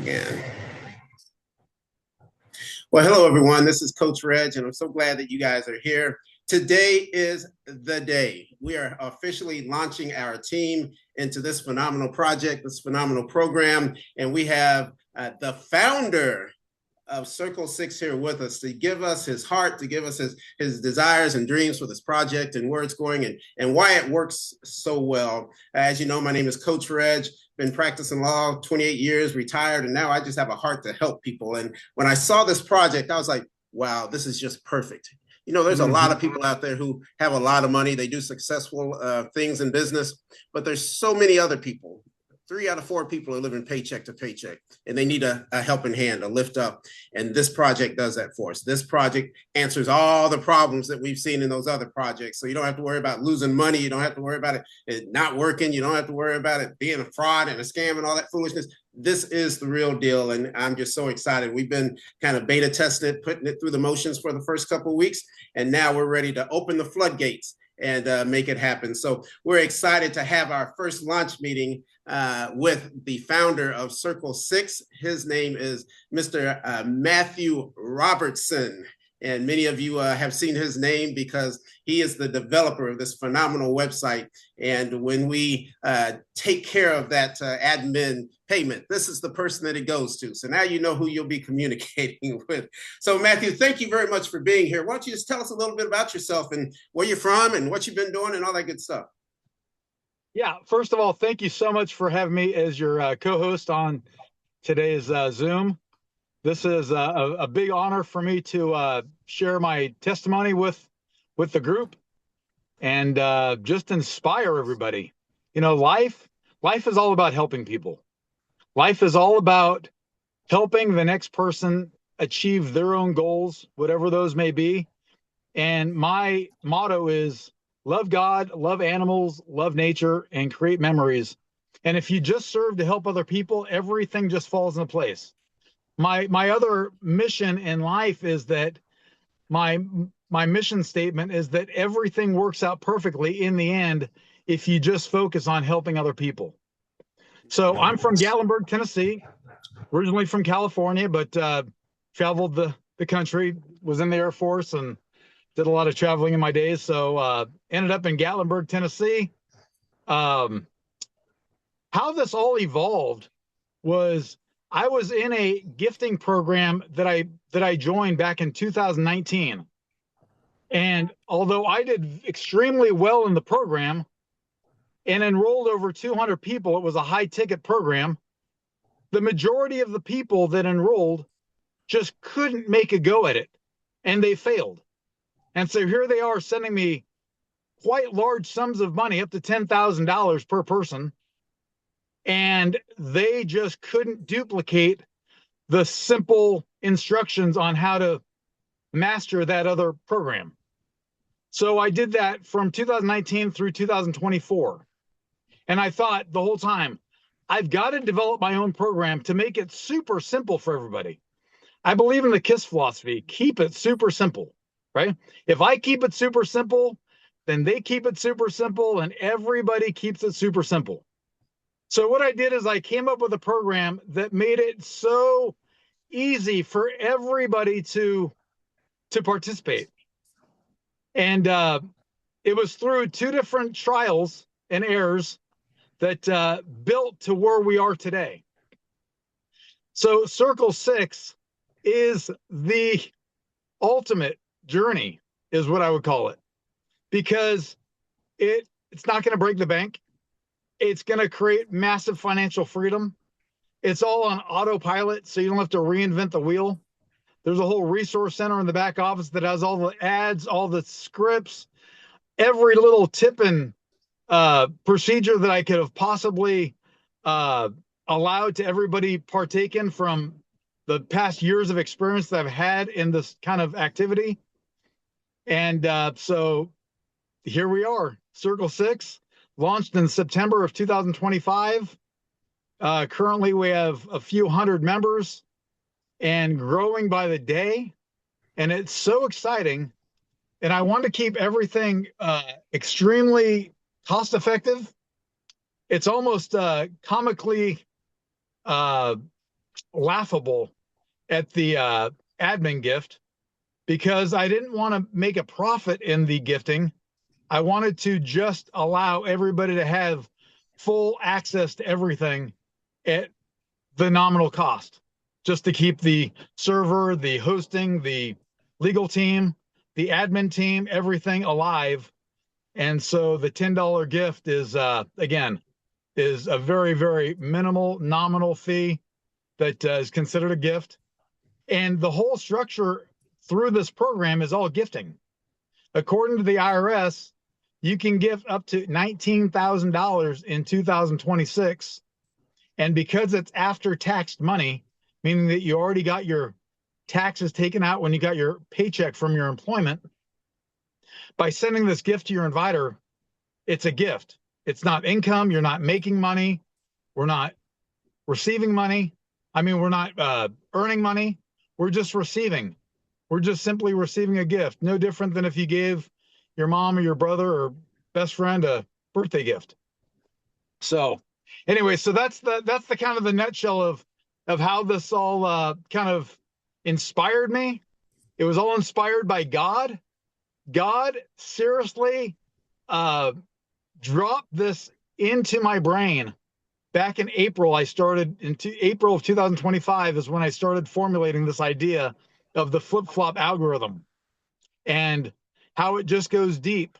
Again. Well, hello, everyone. This is Coach Reg, and I'm so glad that you guys are here. Today is the day. We are officially launching our team into this phenomenal project, this phenomenal program, and we have the founder of Circle 6 here with us to give us his heart, to give us his desires and dreams for this project and where it's going and why it works so well. As you know, my name is Coach Reg, been practicing law 28 years, retired, and now I just have a heart to help people. And when I saw this project, I was like, wow, this is just perfect. You know, there's a lot of people out there who have a lot of money. They do successful things in business, but there's so many other people. 3 out of 4 people are living paycheck to paycheck, and they need a helping hand, a lift up. And this project does that for us. This project answers all the problems that we've seen in those other projects. So you don't have to worry about losing money. You don't have to worry about it not working. You don't have to worry about it being a fraud and a scam and all that foolishness. This is the real deal, and I'm just so excited. We've been kind of beta testing it, putting it through the motions for the first couple of weeks, and now we're ready to open the floodgates and make it happen. So we're excited to have our first launch meeting with the founder of Circle 6. His name is Mr. Matthew Robertson. And many of you have seen his name because he is the developer of this phenomenal website. And when we take care of that admin payment, this is the person that it goes to. So now you know who you'll be communicating with. So Matthew, thank you very much for being here. Why don't you just tell us a little bit about yourself and where you're from and what you've been doing and all that good stuff. Yeah, first of all, thank you so much for having me as your co-host on today's Zoom. This is a big honor for me to share my testimony with the group and just inspire everybody. You know, life is all about helping people. Life is all about helping the next person achieve their own goals, whatever those may be. And my motto is love God, love animals, love nature, and create memories. And if you just serve to help other people, everything just falls into place. My other mission in life is that my mission statement is that everything works out perfectly in the end if you just focus on helping other people. So I'm from Gatlinburg, Tennessee, originally from California, but traveled the country, was in the Air Force, and did a lot of traveling in my days. So ended up in Gatlinburg, Tennessee. How this all evolved was I was in a gifting program that I joined back in 2019. And although I did extremely well in the program and enrolled over 200 people, it was a high ticket program. The majority of the people that enrolled just couldn't make a go at it, and they failed. And so here they are sending me quite large sums of money, up to $10,000 per person. And they just couldn't duplicate the simple instructions on how to master that other program. So I did that from 2019 through 2024. And I thought the whole time, I've got to develop my own program to make it super simple for everybody. I believe in the KISS philosophy, keep it super simple, right? If I keep it super simple, then they keep it super simple and everybody keeps it super simple. So what I did is I came up with a program that made it so easy for everybody to participate. And it was through 2 different trials and errors that built to where we are today. So Circle 6 is the ultimate journey, is what I would call it, because it's not going to break the bank. It's going to create massive financial freedom. It's all on autopilot, so you don't have to reinvent the wheel. There's a whole resource center in the back office that has all the ads, all the scripts, every little tip and procedure that I could have possibly allowed to everybody partake in from the past years of experience that I've had in this kind of activity. And so here we are, Circle 6. Launched in September of 2025. Currently, we have a few hundred members and growing by the day. And it's so exciting. And I want to keep everything extremely cost effective. It's almost comically laughable at the admin gift because I didn't want to make a profit in the gifting. I wanted to just allow everybody to have full access to everything at the nominal cost, just to keep the server, the hosting, the legal team, the admin team, everything alive. And so the $10 gift is, again, is a very, very minimal nominal fee that is considered a gift. And the whole structure through this program is all gifting. According to the IRS, you can gift up to $19,000 in 2026. And because it's after taxed money, meaning that you already got your taxes taken out when you got your paycheck from your employment, by sending this gift to your inviter, it's a gift. It's not income. You're not making money. We're not receiving money. I mean, we're not earning money. We're just receiving. We're just simply receiving a gift. No different than if you gave your mom or your brother or best friend a birthday gift. So anyway, so that's the kind of the nutshell of how this all kind of inspired me. It was all inspired by God. God seriously dropped this into my brain back in April. I started April of 2025 is when I started formulating this idea of the flip-flop algorithm and how it just goes deep.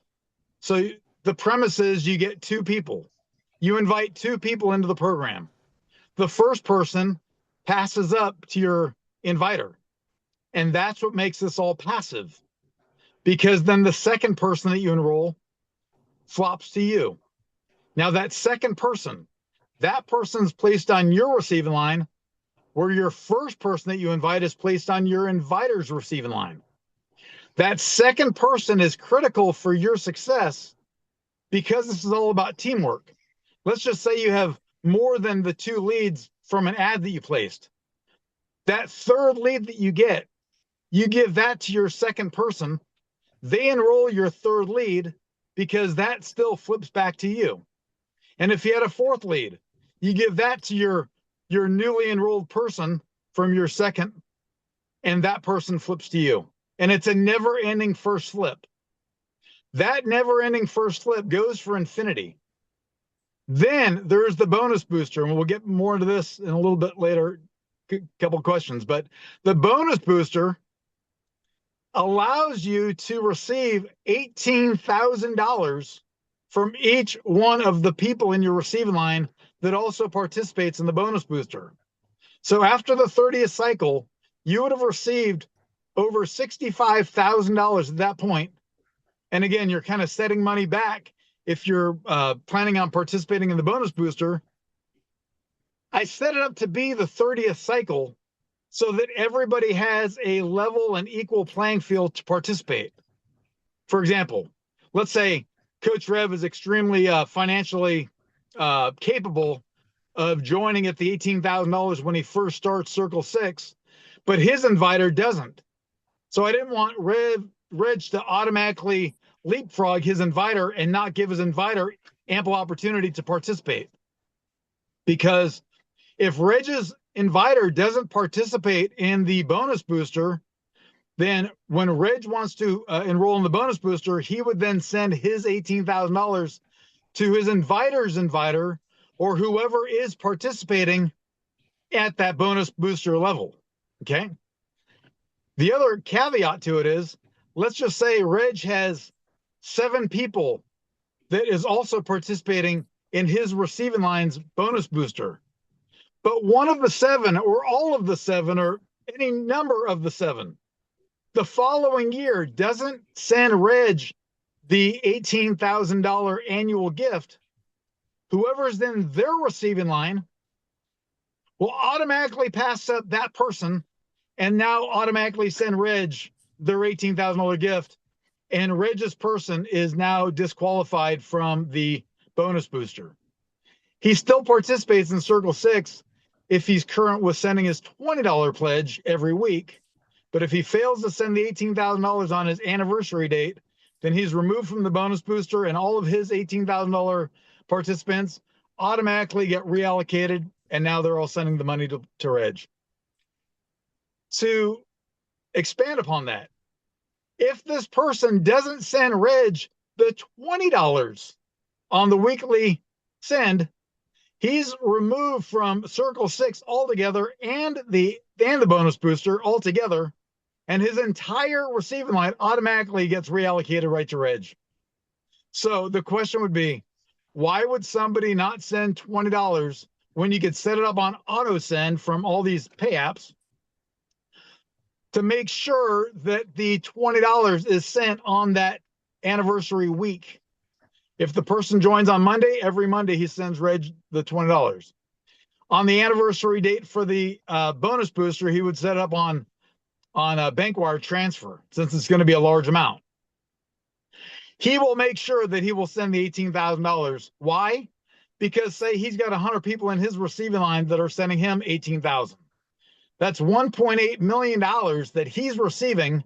So the premise is you get two people. You invite two people into the program. The first person passes up to your inviter. And that's what makes this all passive. Because then the second person that you enroll flops to you. Now that second person, that person's placed on your receiving line, where your first person that you invite is placed on your inviter's receiving line. That second person is critical for your success because this is all about teamwork. Let's just say you have more than the two leads from an ad that you placed. That third lead that you give that to your second person. They enroll your third lead because that still flips back to you. And if you had a fourth lead, you give that to your newly enrolled person from your second, and that person flips to you. And it's a never-ending first flip. That never-ending first flip goes for infinity. Then there's the bonus booster, and we'll get more into this in a little bit later, a couple of questions. But the bonus booster allows you to receive $18,000 from each one of the people in your receiving line that also participates in the bonus booster. So after the 30th cycle, you would have received over $65,000 at that point. And again, you're kind of setting money back if you're planning on participating in the bonus booster. I set it up to be the 30th cycle so that everybody has a level and equal playing field to participate. For example, let's say Coach Rev is extremely financially capable of joining at the $18,000 when he first starts Circle 6, but his inviter doesn't. So I didn't want Reg to automatically leapfrog his inviter and not give his inviter ample opportunity to participate. Because if Reg's inviter doesn't participate in the bonus booster, then when Reg wants to enroll in the bonus booster, he would then send his $18,000 to his inviter's inviter or whoever is participating at that bonus booster level. Okay. The other caveat to it is, let's just say Reg has 7 people that is also participating in his receiving line's bonus booster. But one of the 7 or all of the 7 or any number of the 7 the following year doesn't send Reg the $18,000 annual gift, whoever's in their receiving line will automatically pass up that person and now automatically send Reg their $18,000 gift. And Reg's person is now disqualified from the bonus booster. He still participates in Circle 6 if he's current with sending his $20 pledge every week. But if he fails to send the $18,000 on his anniversary date, then he's removed from the bonus booster and all of his $18,000 participants automatically get reallocated. And now they're all sending the money to Reg. to expand upon that. If this person doesn't send Reg the $20 on the weekly send, he's removed from Circle 6 altogether and the bonus booster altogether, and his entire receiving line automatically gets reallocated right to Reg. So the question would be, why would somebody not send $20 when you could set it up on auto send from all these pay apps to make sure that the $20 is sent on that anniversary week? If the person joins on Monday, every Monday he sends Reg the $20. On the anniversary date for the bonus booster, he would set it up on a bank wire transfer, since it's going to be a large amount. He will make sure that he will send the $18,000. Why? Because say he's got 100 people in his receiving line that are sending him $18,000. That's $1.8 million that he's receiving.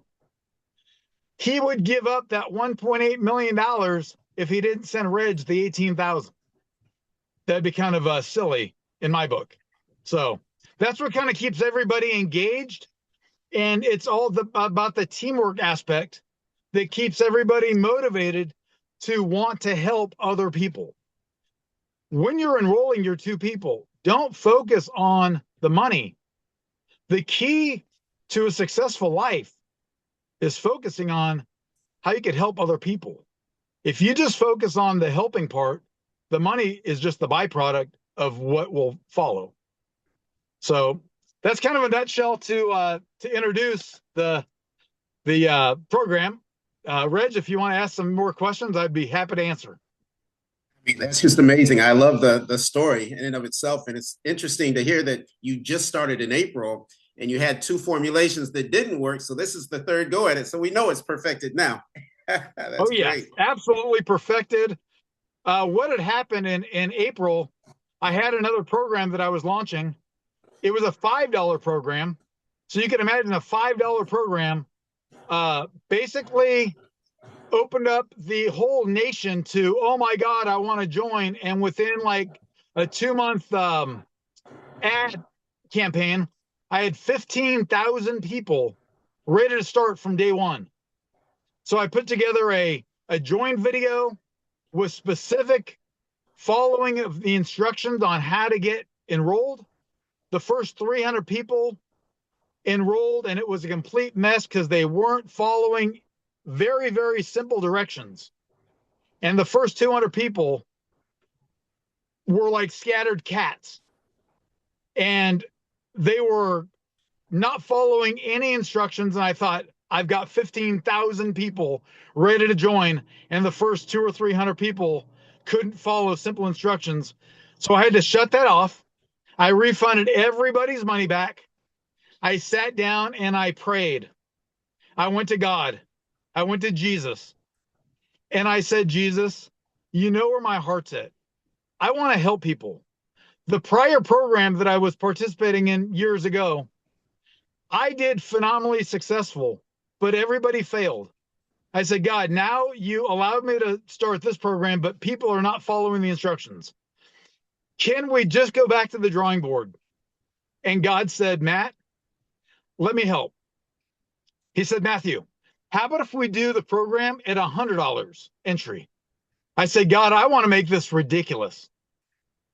He would give up that $1.8 million if he didn't send Reg the $18,000. That'd be kind of silly in my book. So that's what kind of keeps everybody engaged. And it's all about the teamwork aspect that keeps everybody motivated to want to help other people. When you're enrolling your 2 people, don't focus on the money. The key to a successful life is focusing on how you could help other people. If you just focus on the helping part, the money is just the byproduct of what will follow. So that's kind of a nutshell to introduce the program. Reg, if you want to ask some more questions, I'd be happy to answer. That's just amazing. I love the story in and of itself. And it's interesting to hear that you just started in April and you had 2 formulations that didn't work. So this is the 3rd go at it. So we know it's perfected now. That's great. Absolutely perfected. What had happened in April, I had another program that I was launching. It was a $5 program. So you can imagine a $5 program basically opened up the whole nation to, oh my God, I want to join. And within like a 2-month ad campaign, I had 15,000 people ready to start from day one. So I put together a join video with specific following of the instructions on how to get enrolled. The first 300 people enrolled, and it was a complete mess because they weren't following very, very simple directions. And the first 200 people were like scattered cats. And they were not following any instructions. And I thought, I've got 15,000 people ready to join. And the first 200 or 300 people couldn't follow simple instructions. So I had to shut that off. I refunded everybody's money back. I sat down and I prayed. I went to God. I went to Jesus. And I said, Jesus, you know where my heart's at. I want to help people. The prior program that I was participating in years ago, I did phenomenally successful, but everybody failed. I said, God, now you allowed me to start this program, but people are not following the instructions. Can we just go back to the drawing board? And God said, Matt, let me help. He said, Matthew, how about if we do the program at $100 entry? I said, God, I want to make this ridiculous.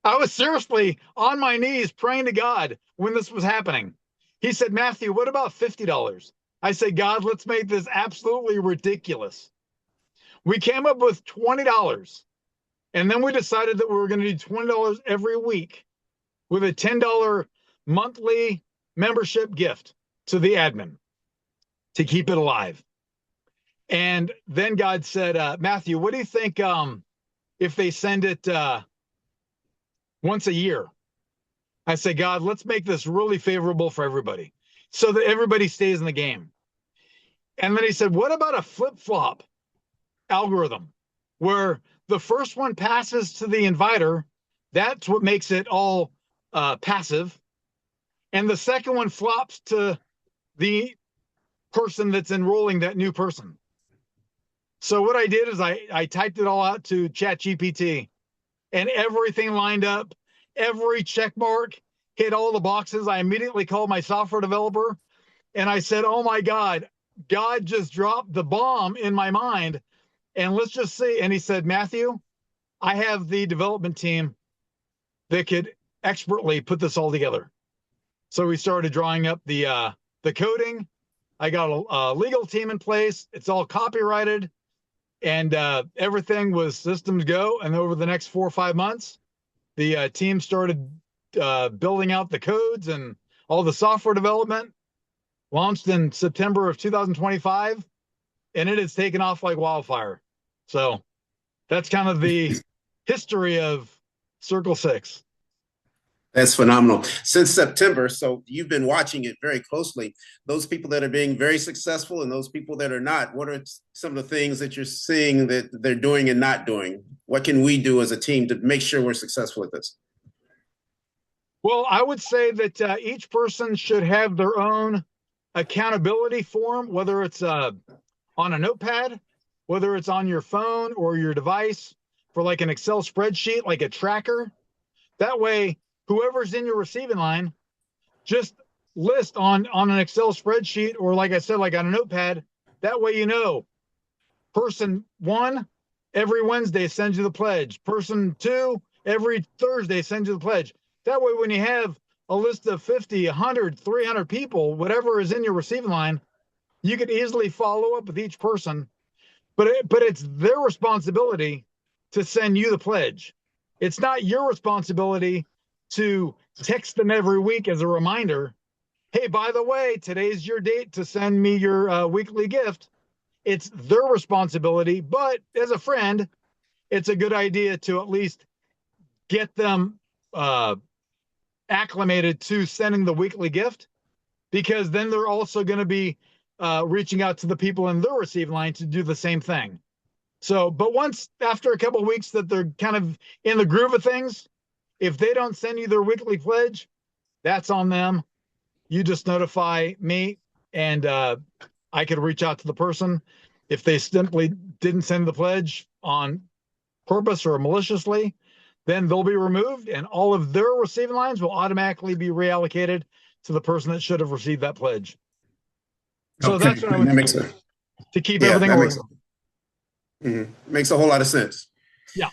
I was seriously on my knees praying to God when this was happening. He said, Matthew, what about $50? I said, God, let's make this absolutely ridiculous. We came up with $20. And then we decided that we were going to do $20 every week with a $10 monthly membership gift to the admin to keep it alive. And then God said, Matthew, what do you think if they send it once a year? I said, God, let's make this really favorable for everybody so that everybody stays in the game. And then he said, what about a flip-flop algorithm where the first one passes to the inviter? That's what makes it all passive. And the second one flops to the person that's enrolling that new person. So what I did is I typed it all out to ChatGPT, and everything lined up, every check mark hit all the boxes. I immediately called my software developer And I said, oh my God, God just dropped the bomb in my mind. And let's just see. And he said, Matthew, I have the development team that could expertly put this all together. So we started drawing up the coding. I got a legal team in place. It's all copyrighted, and everything was systems go. And over the next 4 or 5 months, the team started building out the codes and all the software development. Launched in September of 2025, and it has taken off like wildfire. So that's kind of the history of Circle 6. That's phenomenal. Since September, so you've been watching it very closely. Those people that are being very successful and those people that are not, what are some of the things that you're seeing that they're doing and not doing? What can we do as a team to make sure we're successful at this? Well, I would say that each person should have their own accountability form, whether it's on a notepad, whether it's on your phone or your device for like an Excel spreadsheet, like a tracker. That way, whoever's in your receiving line, just list on an Excel spreadsheet, or like I said, like on a notepad. That way, you know, person 1 every Wednesday sends you the pledge. Person 2 every Thursday sends you the pledge. That way, when you have a list of 50, 100, 300 people, whatever is in your receiving line, you could easily follow up with each person. But it's their responsibility to send you the pledge. It's not your responsibility to text them every week as a reminder. Hey, by the way, today's your date to send me your weekly gift. It's their responsibility. But as a friend, it's a good idea to at least get them acclimated to sending the weekly gift, because then they're also going to be reaching out to the people in their receiving line to do the same thing. So, but once after a couple of weeks that they're kind of in the groove of things, if they don't send you their weekly pledge, that's on them. You just notify me, and I could reach out to the person. If they simply didn't send the pledge on purpose or maliciously, then they'll be removed, and all of their receiving lines will automatically be reallocated to the person that should have received that pledge. So okay, that's what I would makes do to keep yeah, everything that organized. makes a whole lot of sense. Yeah.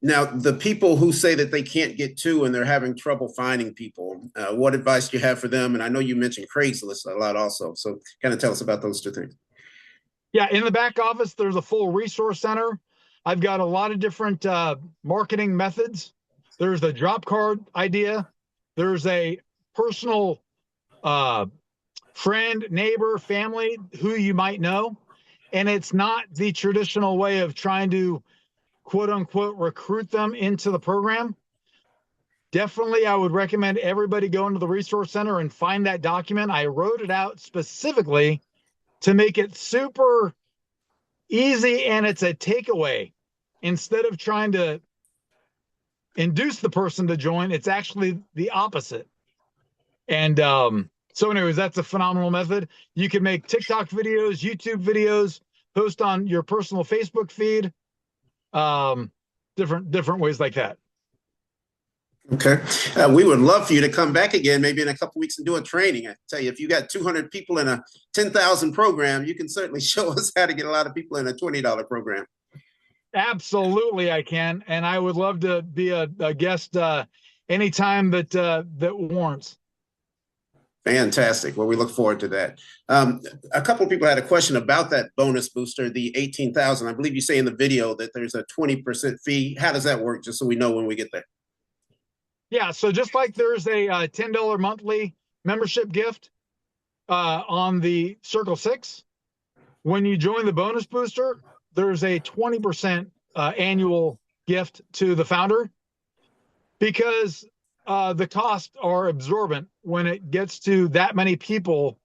Now, the people who say that they can't get to and they're having trouble finding people, what advice do you have for them? And I know you mentioned Craigslist a lot also. So kind of tell us about those two things. Yeah, in the back office, there's a full resource center. I've got a lot of different marketing methods. There's the drop card idea. There's a personal friend, neighbor, family who you might know. And it's not the traditional way of trying to, quote unquote, recruit them into the program. Definitely, I would recommend everybody go into the resource center and find that document. I wrote it out specifically to make it super easy, and it's a takeaway. Instead of trying to induce the person to join, it's actually the opposite. And so anyways, that's a phenomenal method. You can make TikTok videos, YouTube videos, post on your personal Facebook feed, different ways like that. Okay. We would love for you to come back again, maybe in a couple of weeks, and do a training. I tell you, if you got 200 people in a 10,000 program, you can certainly show us how to get a lot of people in a $20 program. Absolutely, I can. And I would love to be a guest anytime that warrants. Fantastic. Well, we look forward to that. A couple of people had a question about that bonus booster, the 18,000. I believe you say in the video that there's a 20% fee. How does that work? Just so we know when we get there. Yeah, so just like there's a $10 monthly membership gift on the Circle 6, when you join the bonus booster, there's a 20% annual gift to the founder, because the costs are absorbent when it gets to that many people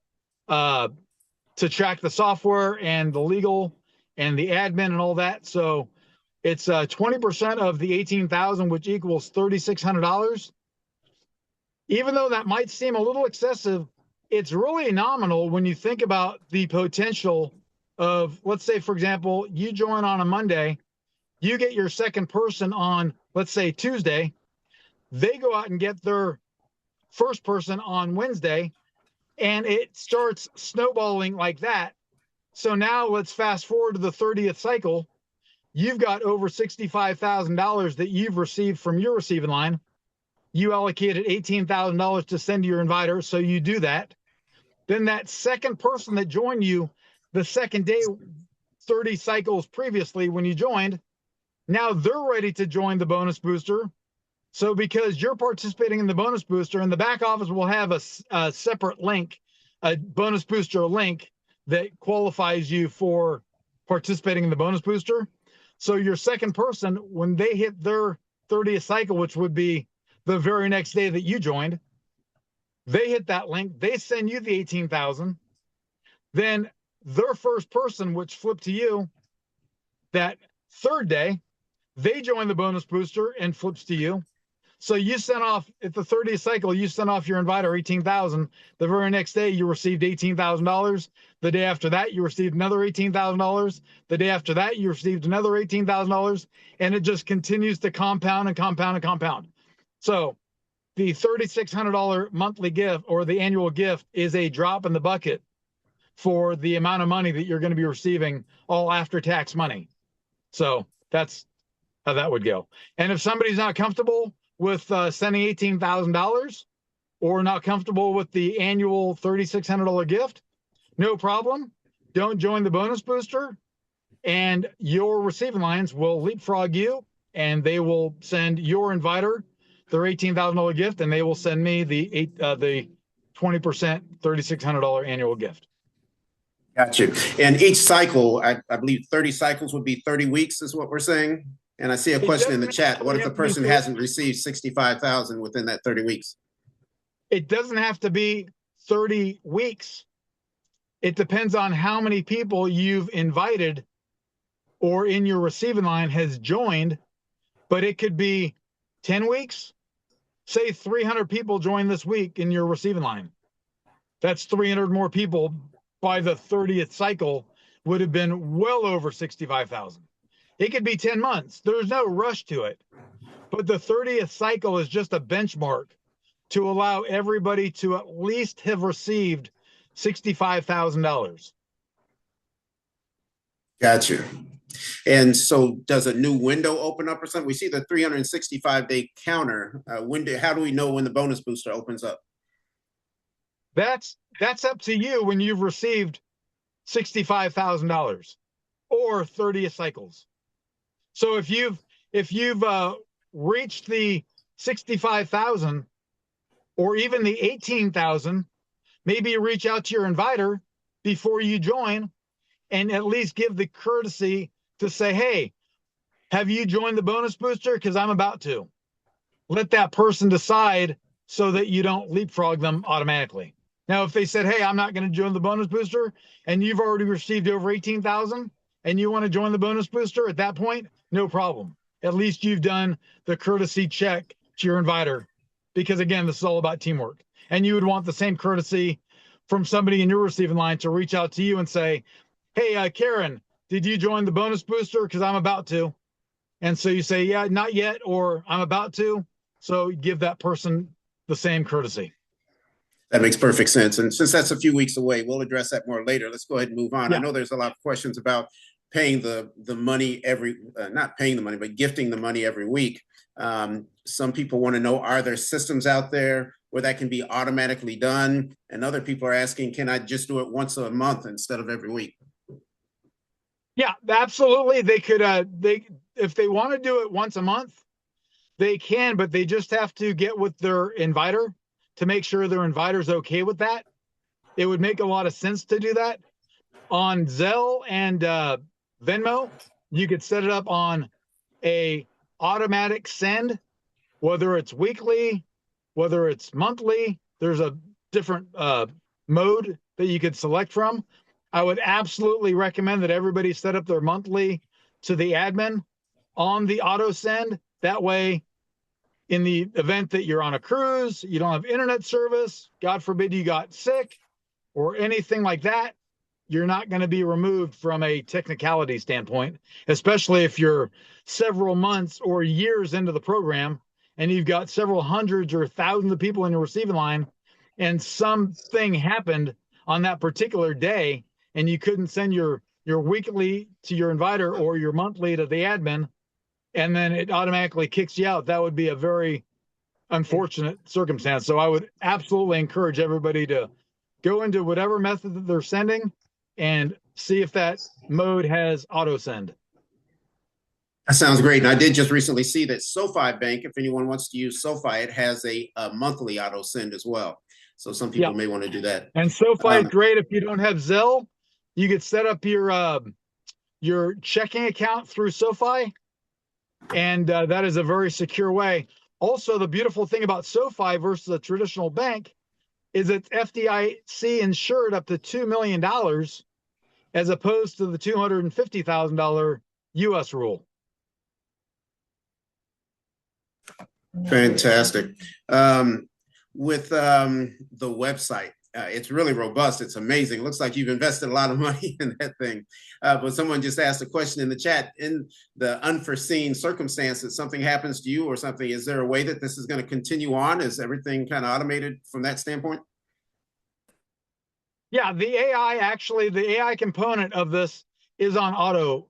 to track the software and the legal and the admin and all that. So it's 20% of the 18,000, which equals $3,600. Even though that might seem a little excessive, it's really nominal when you think about the potential of, let's say, for example, you join on a Monday, you get your second person on, let's say, Tuesday, they go out and get their first person on Wednesday, and it starts snowballing like that. So now let's fast forward to the 30th cycle. You've got over $65,000 that you've received from your receiving line. You allocated $18,000 to send to your inviter, so you do that. Then that second person that joined you the second day, 30 cycles previously when you joined, now they're ready to join the bonus booster. So because you're participating in the bonus booster, and the back office will have a separate link, a bonus booster link that qualifies you for participating in the bonus booster. So your second person, when they hit their 30th cycle, which would be the very next day that you joined, they hit that link, they send you the 18,000. Then their first person, which flipped to you that third day, they join the bonus booster and flips to you. So you sent off at the 30th cycle, you sent off your inviter 18,000. The very next day, you received $18,000. The day after that, you received another $18,000. The day after that, you received another $18,000. And it just continues to compound and compound and compound. So the $3,600 monthly gift or the annual gift is a drop in the bucket for the amount of money that you're going to be receiving, all after tax money. So that's how that would go. And if somebody's not comfortable with sending $18,000 or not comfortable with the annual $3,600 gift, no problem. Don't join the bonus booster, and your receiving lines will leapfrog you, and they will send your inviter their $18,000 gift, and they will send me the 20% $3,600 annual gift. Gotcha. And each cycle, I believe 30 cycles would be 30 weeks is what we're saying. And I see a question in the chat. What if the person hasn't received 65,000 within that 30 weeks? It doesn't have to be 30 weeks. It depends on how many people you've invited or in your receiving line has joined, but it could be 10 weeks. Say 300 people join this week in your receiving line. That's 300 more people by the 30th cycle would have been well over 65,000. It could be 10 months. There's no rush to it. But the 30th cycle is just a benchmark to allow everybody to at least have received $65,000. Gotcha. And so does a new window open up or something? We see the 365-day counter window. How do we know when the bonus booster opens up? That's up to you when you've received $65,000 or 30th cycles. So if you've reached the 65,000 or even the 18,000, maybe you reach out to your inviter before you join and at least give the courtesy to say, hey, have you joined the bonus booster? Because I'm about to. Let that person decide so that you don't leapfrog them automatically. Now, if they said, hey, I'm not going to join the bonus booster, and you've already received over 18,000 and you want to join the bonus booster at that point, no problem. At least you've done the courtesy check to your inviter, because again, this is all about teamwork. And you would want the same courtesy from somebody in your receiving line to reach out to you and say, hey, Karen, did you join the bonus booster? Because I'm about to. And so you say, yeah, not yet, or I'm about to. So give that person the same courtesy. That makes perfect sense. And since that's a few weeks away, we'll address that more later. Let's go ahead and move on. Yeah. I know there's a lot of questions about paying the money not paying the money, but gifting the money every week. Some people want to know, are there systems out there where that can be automatically done? And other people are asking, can I just do it once a month instead of every week? Yeah, absolutely. They could, if they want to do it once a month, they can, but they just have to get with their inviter to make sure their inviter's okay with that. It would make a lot of sense to do that. On Zelle and Venmo, you could set it up on a automatic send, whether it's weekly, whether it's monthly. There's a different mode that you could select from. I would absolutely recommend that everybody set up their monthly to the admin on the auto send. That way, in the event that you're on a cruise, you don't have internet service, God forbid you got sick or anything like that, you're not going to be removed from a technicality standpoint, especially if you're several months or years into the program and you've got several hundreds or thousands of people in your receiving line and something happened on that particular day, and you couldn't send your weekly to your inviter or your monthly to the admin, and then it automatically kicks you out, that would be a very unfortunate circumstance. So I would absolutely encourage everybody to go into whatever method that they're sending and see if that mode has auto send. That sounds great. And I did just recently see that SoFi Bank, if anyone wants to use SoFi, it has a monthly auto send as well. So some people may want to do that. And SoFi is great. If you don't have Zelle, you could set up your checking account through SoFi, and that is a very secure way. Also, the beautiful thing about SoFi versus a traditional bank is it's FDIC insured up to $2 million as opposed to the $250,000 US rule. Fantastic. With the website, it's really robust. It's amazing. It looks like you've invested a lot of money in that thing. But someone just asked a question in the chat. In the unforeseen circumstances, something happens to you or something, is there a way that this is going to continue on? Is everything kind of automated from that standpoint? Yeah, the AI component of this is on auto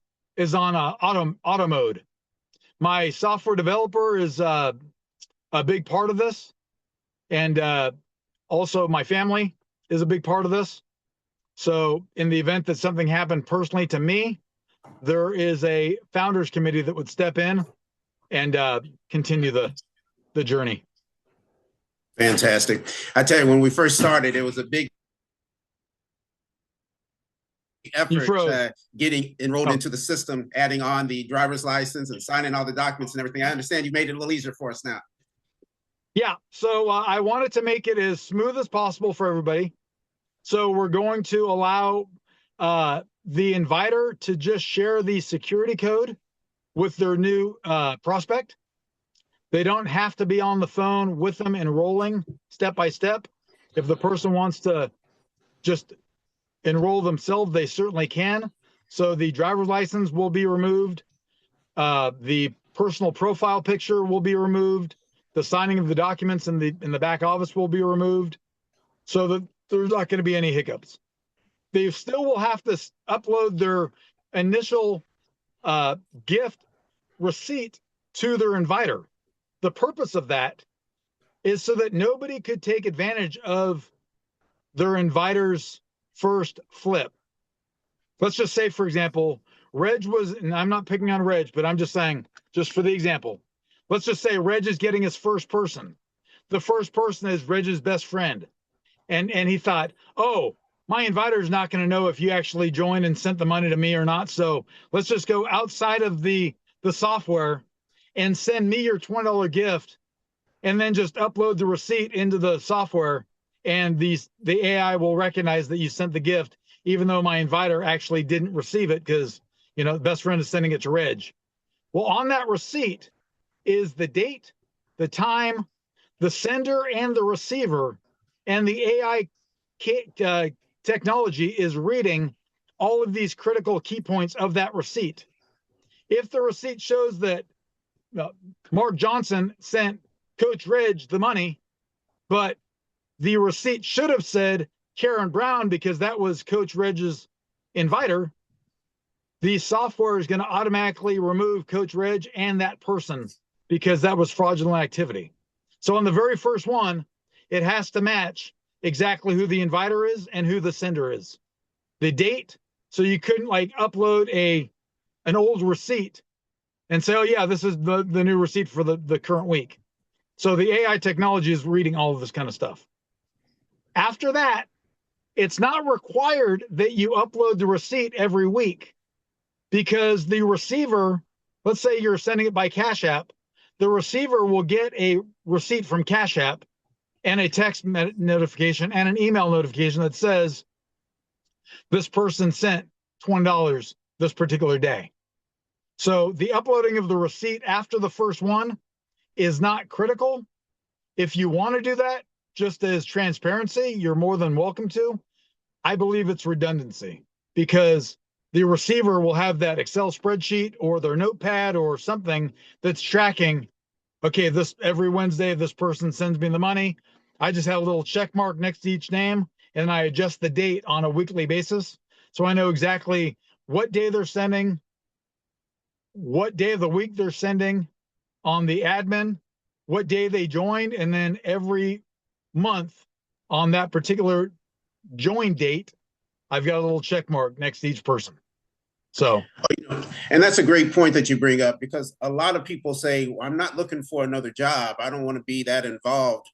mode. My software developer is a big part of this, and also my family is a big part of this. So in the event that something happened personally to me, there is a founders committee that would step in and continue the journey. Fantastic. I tell you, when we first started, it was a big effort getting enrolled into the system, adding on the driver's license and signing all the documents and everything. I understand you made it a little easier for us now. Yeah, so I wanted to make it as smooth as possible for everybody. So we're going to allow the inviter to just share the security code with their new prospect. They don't have to be on the phone with them enrolling step by step. If the person wants to just enroll themselves, they certainly can. So the driver's license will be removed. The personal profile picture will be removed. The signing of the documents in the back office will be removed, so that there's not going to be any hiccups. They still will have to upload their initial gift receipt to their inviter. The purpose of that is so that nobody could take advantage of their inviter's first flip. Let's just say, for example, Reg was, and I'm not picking on Reg, but I'm just saying, just for the example, let's just say Reg is getting his first person. The first person is Reg's best friend. And he thought, oh, my inviter is not going to know if you actually joined and sent the money to me or not. So let's just go outside of the software and send me your $20 gift, and then just upload the receipt into the software, and the AI will recognize that you sent the gift, even though my inviter actually didn't receive it because, the best friend is sending it to Reg. Well, on that receipt is the date, the time, the sender, and the receiver, and the AI technology is reading all of these critical key points of that receipt. If the receipt shows that Mark Johnson sent Coach Reg the money, but the receipt should have said Karen Brown because that was Coach Reg's inviter, the software is going to automatically remove Coach Reg and that person because that was fraudulent activity. So on the very first one, it has to match exactly who the inviter is and who the sender is. The date, so you couldn't upload an old receipt and say, oh yeah, this is the new receipt for the current week. So the AI technology is reading all of this kind of stuff. After that, it's not required that you upload the receipt every week, because the receiver, let's say you're sending it by Cash App, the receiver will get a receipt from Cash App and a text notification and an email notification that says this person sent $20 this particular day. So the uploading of the receipt after the first one is not critical. If you want to do that, just as transparency, you're more than welcome to. I believe it's redundancy, because the receiver will have that Excel spreadsheet or their notepad or something that's tracking, okay, this every Wednesday, this person sends me the money. I just have a little check mark next to each name, and I adjust the date on a weekly basis. So I know exactly what day they're sending, what day of the week they're sending on the admin, what day they joined, and then every month on that particular join date, I've got a little check mark next to each person. So, and that's a great point that you bring up, because a lot of people say, well, I'm not looking for another job. I don't want to be that involved.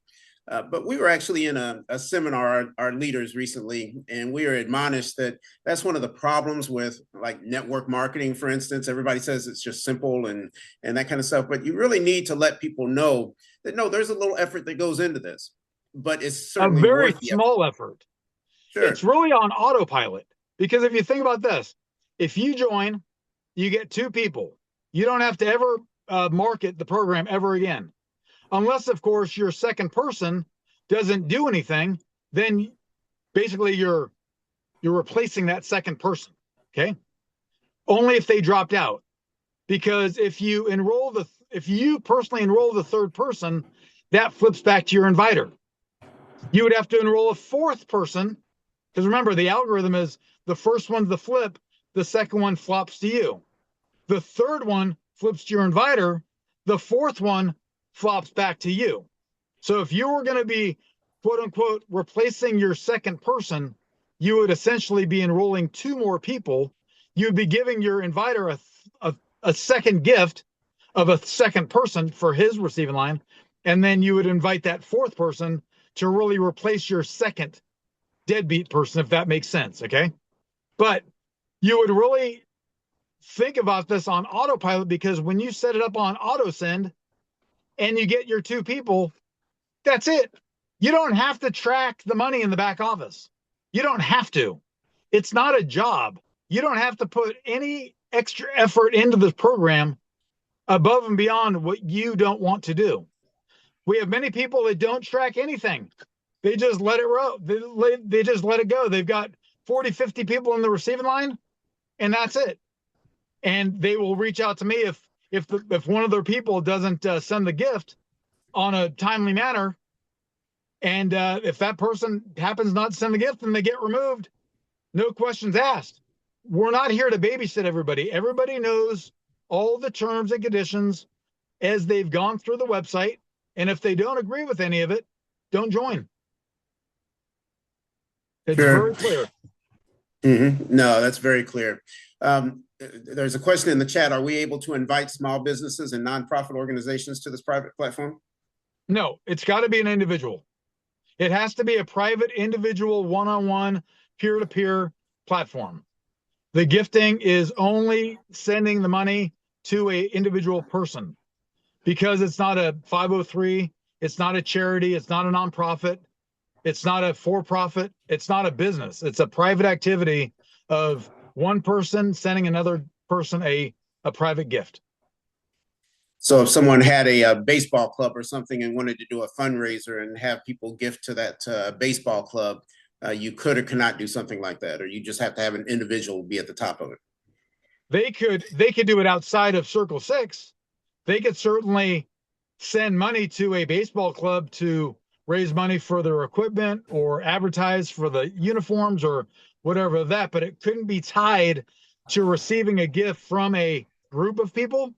But we were actually in a seminar, our leaders recently, and we were admonished that that's one of the problems with like network marketing, for instance. Everybody says it's just simple and that kind of stuff, but you really need to let people know that no, there's a little effort that goes into this, but it's certainly a very worth the small effort. Sure. It's really on autopilot, because if you think about this, if you join, you get 2 people. You don't have to ever market the program ever again. Unless, of course, your second person doesn't do anything, then basically you're replacing that second person. Okay. Only if they dropped out. Because if you personally enroll the third person, that flips back to your inviter. You would have to enroll a 4th person, because remember, the algorithm is the first one's the flip, the second one flops to you. The third one flips to your inviter, the 4th one flops back to you. So if you were going to be, quote unquote, replacing your second person, you would essentially be enrolling 2 more people. You'd be giving your inviter a second gift of a second person for his receiving line. And then you would invite that 4th person to really replace your second deadbeat person, if that makes sense. Okay. But you would really think about this on autopilot, because when you set it up on auto send, and you get your 2 people, that's it. You don't have to track the money in the back office. You don't have to. It's not a job. You don't have to put any extra effort into this program above and beyond what you don't want to do. We have many people that don't track anything. They just let it roll. They just let it go. They've got 40, 50 people in the receiving line, and that's it. And they will reach out to me if one of their people doesn't send the gift on a timely manner, and if that person happens not to send the gift, then they get removed. No questions asked. We're not here to babysit everybody. Everybody knows all the terms and conditions as they've gone through the website, and if they don't agree with any of it, don't join. It's very clear. Mm-hmm. No, that's very clear. There's a question in the chat. Are we able to invite small businesses and nonprofit organizations to this private platform? No, it's got to be an individual. It has to be a private, individual, one-on-one, peer-to-peer platform. The gifting is only sending the money to an individual person, because it's not a 503, it's not a charity, it's not a nonprofit, it's not a for-profit, it's not a business. It's a private activity of one person sending another person a private gift. So if someone had a baseball club or something and wanted to do a fundraiser and have people gift to that baseball club, you could or could not do something like that, or you just have to have an individual be at the top of it? They could do it outside of Circle 6. They could certainly send money to a baseball club to raise money for their equipment or advertise for the uniforms or whatever that, but it couldn't be tied to receiving a gift from a group of people.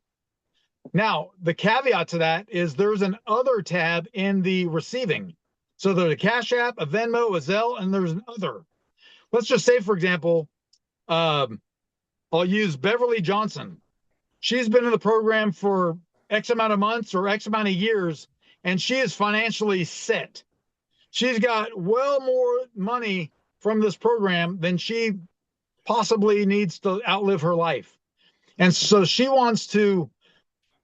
Now, the caveat to that is there's an other tab in the receiving. So there's a Cash App, a Venmo, a Zelle, and there's an other. Let's just say, for example, I'll use Beverly Johnson. She's been in the program for X amount of months or X amount of years, and she is financially set. She's got well more money from this program than she possibly needs to outlive her life. And so she wants to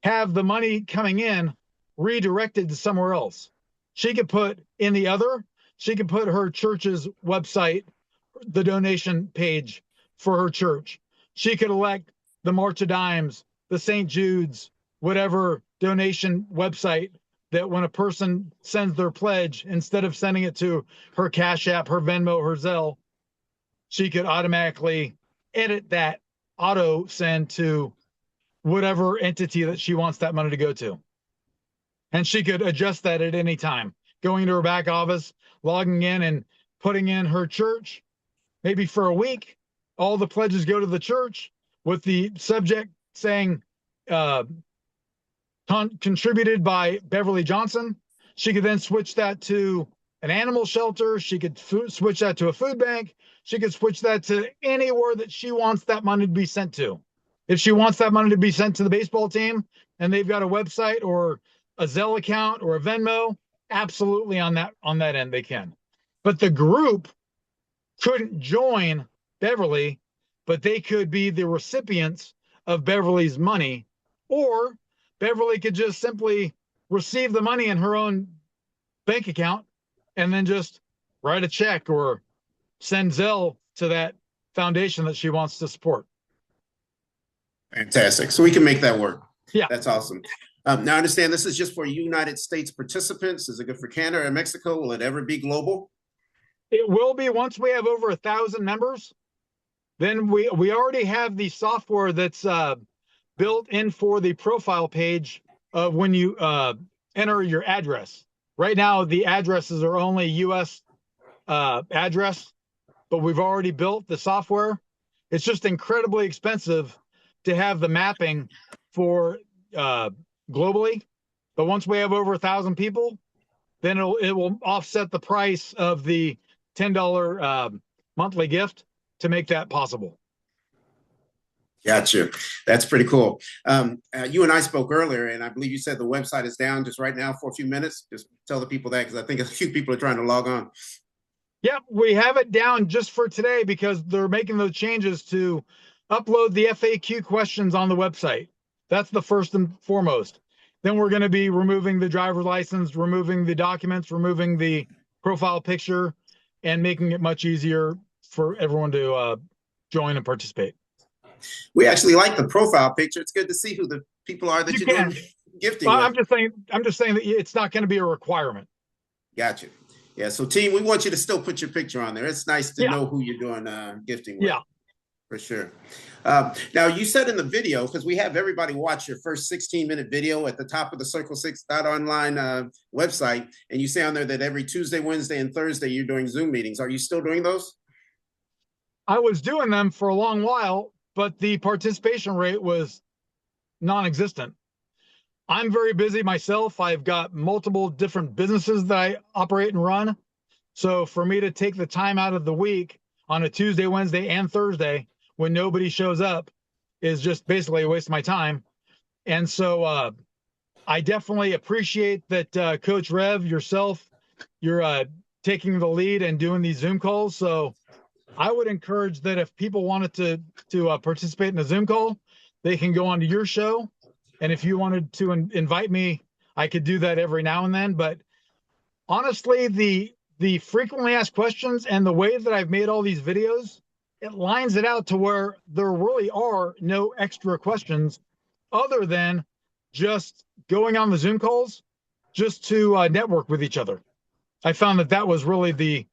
have the money coming in redirected to somewhere else. She could put in the other, she could put her church's website, the donation page for her church. She could elect the March of Dimes, the St. Jude's, whatever donation website, that when a person sends their pledge, instead of sending it to her Cash App, her Venmo, her Zelle, she could automatically edit that auto send to whatever entity that she wants that money to go to. And she could adjust that at any time. going to her back office, logging in and putting in her church. Maybe for a week, all the pledges go to the church with the subject saying contributed by Beverly Johnson. She could then switch that to an animal shelter. She could switch that to a food bank. She could switch that to anywhere that she wants that money to be sent to. If she wants that money to be sent to the baseball team and they've got a website or a Zelle account or a Venmo, absolutely on that end they can. But the group couldn't join Beverly, but they could be the recipients of Beverly's money, or Beverly could just simply receive the money in her own bank account and then just write a check or send Zelle to that foundation that she wants to support. Fantastic. So we can make that work. Yeah. That's awesome. Now I understand this is just for United States participants. Is it good for Canada and Mexico? Will it ever be global? It will be once we have over 1,000 members. Then we already have the software that's built in for the profile page of when you enter your address. Right now, the addresses are only U.S. Address, but we've already built the software. It's just incredibly expensive to have the mapping for globally. But once we have over 1,000 people, then it will offset the price of the $10 monthly gift to make that possible. Gotcha. That's pretty cool. You and I spoke earlier, and I believe you said the website is down just right now for a few minutes. Just tell the people that, because I think a few people are trying to log on. Yeah, we have it down just for today because they're making those changes to upload the FAQ questions on the website. That's the first and foremost. Then we're going to be removing the driver's license, removing the documents, removing the profile picture, and making it much easier for everyone to join and participate. We actually like the profile picture. It's good to see who the people are that you're doing gifting with. I'm just saying that it's not going to be a requirement. Gotcha. Yeah. So team, we want you to still put your picture on there. It's nice to know who you're doing gifting with. Yeah. For sure. Now you said in the video, because we have everybody watch your first 16-minute video at the top of the Circle6.online website, and you say on there that every Tuesday, Wednesday, and Thursday you're doing Zoom meetings. Are you still doing those? I was doing them for a long while, but the participation rate was non-existent. I'm very busy myself. I've got multiple different businesses that I operate and run. So for me to take the time out of the week on a Tuesday, Wednesday, and Thursday when nobody shows up is just basically a waste of my time. And so I definitely appreciate that Coach Rev, yourself, you're taking the lead and doing these Zoom calls. So I would encourage that if people wanted to participate in a Zoom call, they can go onto your show. And if you wanted to invite me, I could do that every now and then. But honestly, the frequently asked questions and the way that I've made all these videos, it lines it out to where there really are no extra questions other than just going on the Zoom calls just to network with each other. I found that was really the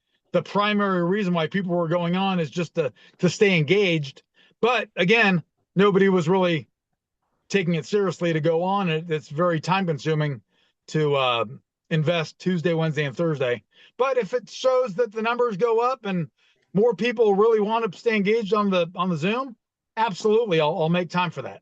primary reason why people were going on, is just to stay engaged. But again, nobody was really taking it seriously to go on. It's very time consuming to invest Tuesday, Wednesday, and Thursday. But if it shows that the numbers go up and more people really want to stay engaged on the Zoom, absolutely, I'll make time for that.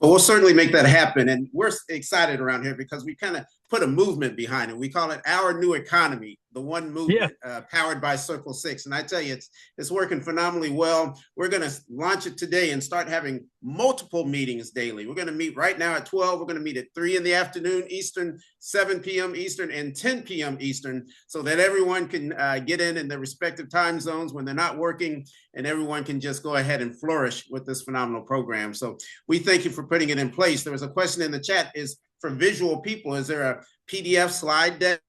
Well, we'll certainly make that happen. And we're excited around here because we kind of put a movement behind it. We call it Our New Economy, the ONE movement, powered by Circle6. And I tell you, it's working phenomenally well. We're going to launch it today and start having multiple meetings daily. We're going to meet right now at 12. We're going to meet at 3 in the afternoon Eastern, 7 p.m. Eastern, and 10 p.m. Eastern, so that everyone can get in their respective time zones when they're not working, and everyone can just go ahead and flourish with this phenomenal program. So we thank you for putting it in place. There was a question in the chat, is for visual people, is there a PDF slide deck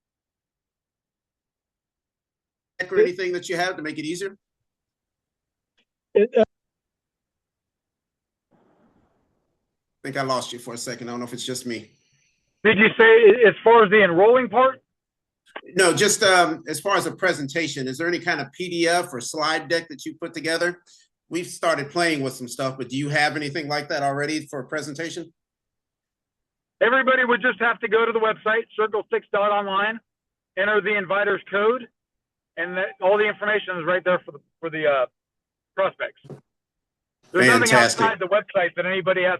or anything that you have to make it easier? I think I lost you for a second. I don't know if it's just me. Did you say as far as the enrolling part? No, just as far as a presentation, is there any kind of PDF or slide deck that you put together? We've started playing with some stuff, but do you have anything like that already for a presentation? Everybody would just have to go to the website, Circle6.online, enter the inviter's code, and all the information is right there for the prospects. There's nothing outside the website that anybody has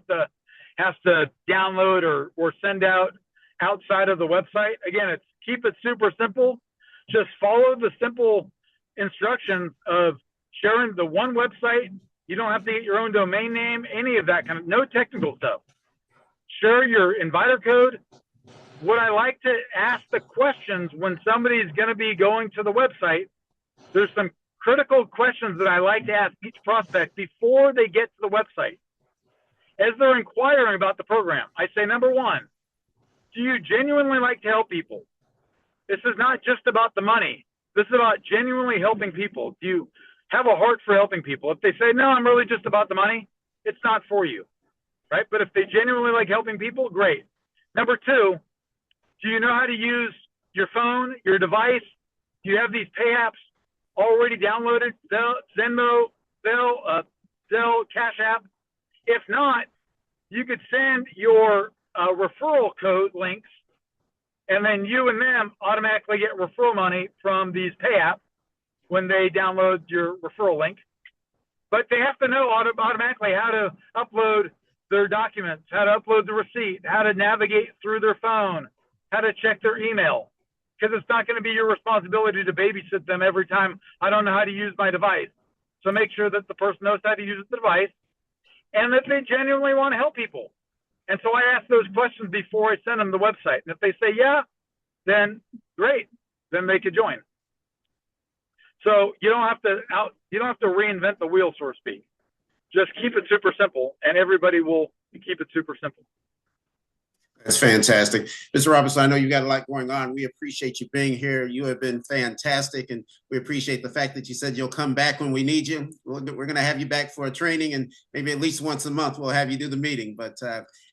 to download or send out outside of the website. Again, keep it super simple. Just follow the simple instructions of sharing the one website. You don't have to get your own domain name, any of that no technical stuff. Share your inviter code. What I like to ask the questions when somebody's going to be going to the website, there's some critical questions that I like to ask each prospect before they get to the website. As they're inquiring about the program, I say, number one, do you genuinely like to help people? This is not just about the money. This is about genuinely helping people. Do you have a heart for helping people? If they say, no, I'm really just about the money, it's not for you, right? But if they genuinely like helping people, great. Number two, do you know how to use your phone, your device? Do you have these pay apps already downloaded? Venmo, Zelle, Cash App? If not, you could send your referral code links, and then you and them automatically get referral money from these pay apps when they download your referral link. But they have to know automatically how to upload their documents, how to upload the receipt, how to navigate through their phone, how to check their email, because it's not going to be your responsibility to babysit them every time I don't know how to use my device. So make sure that the person knows how to use the device and that they genuinely want to help people. And so I ask those questions before I send them the website. And if they say, yeah, then great, then they could join. So you don't have to reinvent the wheel, so to speak. Just keep it super simple, and everybody will keep it super simple. That's fantastic. Mr. Robertson, I know you've got a lot going on. We appreciate you being here. You have been fantastic, and we appreciate the fact that you said you'll come back when we need you. We're going to have you back for a training, and maybe at least once a month we'll have you do the meeting. But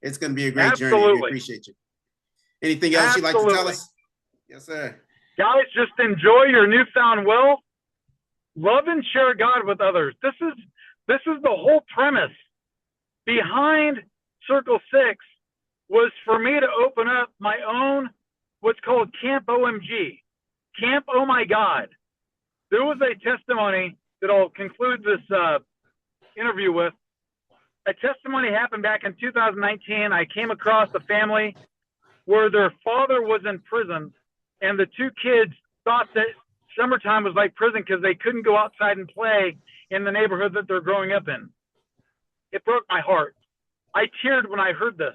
it's going to be a great journey. We appreciate you. Anything else you'd like to tell us? Yes, sir. Guys, just enjoy your newfound wealth. Love and share God with others. This is the whole premise behind Circle 6. Was for me to open up my own, what's called Camp OMG, Camp Oh My God. There was a testimony that I'll conclude this interview with. A testimony happened back in 2019. I came across a family where their father was in prison, and the two kids thought that summertime was like prison because they couldn't go outside and play in the neighborhood that they're growing up in. It broke my heart. I teared when I heard this.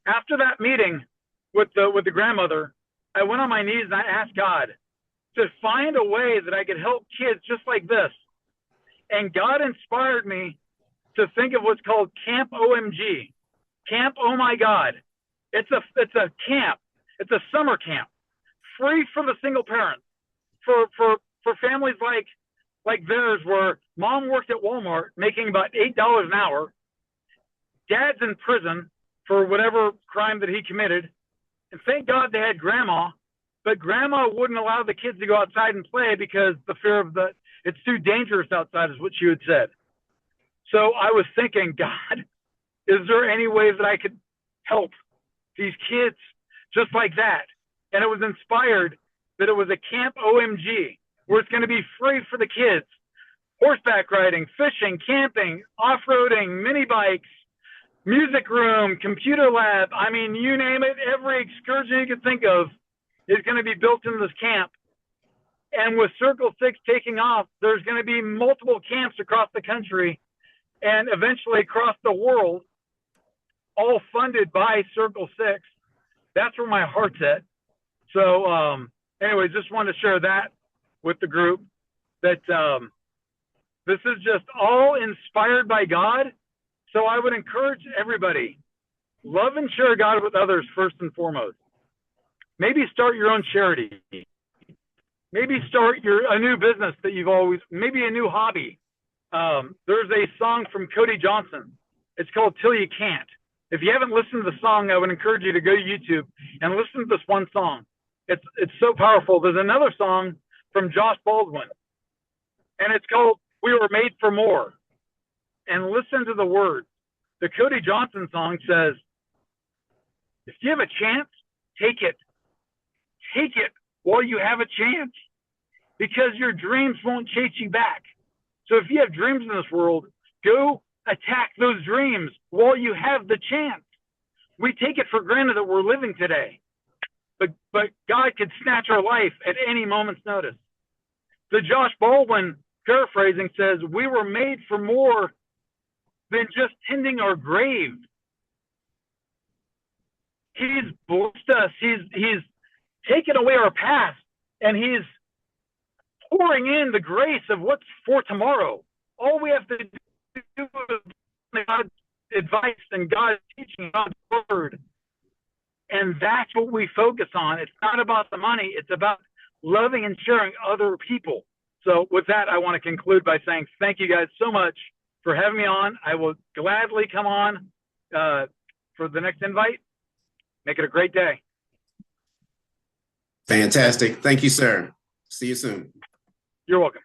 After that meeting with the grandmother, I went on my knees and I asked God to find a way that I could help kids just like this. And God inspired me to think of what's called Camp OMG, Camp Oh My God. It's a camp. It's a summer camp, free for the single parents, for families like theirs, where mom worked at Walmart making about $8 an hour, dad's in prison for whatever crime that he committed. And thank God they had grandma, but grandma wouldn't allow the kids to go outside and play because the fear of it's too dangerous outside is what she had said. So I was thinking, God, is there any way that I could help these kids just like that? And it was inspired that it was a Camp OMG where it's going to be free for the kids. Horseback riding, fishing, camping, off-roading, mini bikes, music room, computer lab. I mean, you name it, every excursion you can think of is going to be built into this camp. And with Circle 6 taking off, there's going to be multiple camps across the country and eventually across the world, all funded by Circle 6. That's where my heart's at. So anyway, just wanted to share that with the group, that this is just all inspired by God. So I would encourage everybody, love and share God with others first and foremost. Maybe start your own charity. Maybe start a new business that maybe a new hobby. There's a song from Cody Johnson. It's called Till You Can't. If you haven't listened to the song, I would encourage you to go to YouTube and listen to this one song. It's so powerful. There's another song from Josh Baldwin, and it's called We Were Made for More. And listen to the words. The Cody Johnson song says, if you have a chance, take it. Take it while you have a chance, because your dreams won't chase you back. So if you have dreams in this world, go attack those dreams while you have the chance. We take it for granted that we're living today, but God could snatch our life at any moment's notice. The Josh Baldwin paraphrasing says, we were made for more than just tending our grave. He's blessed us. He's taken away our past, and he's pouring in the grace of what's for tomorrow. All we have to do is God's advice and God's teaching, God's word. And that's what we focus on. It's not about the money. It's about loving and sharing other people. So with that, I want to conclude by saying thank you guys so much for having me on. I will gladly come on for the next invite. Make it a great day. Fantastic. Thank you, sir. See you soon. You're welcome.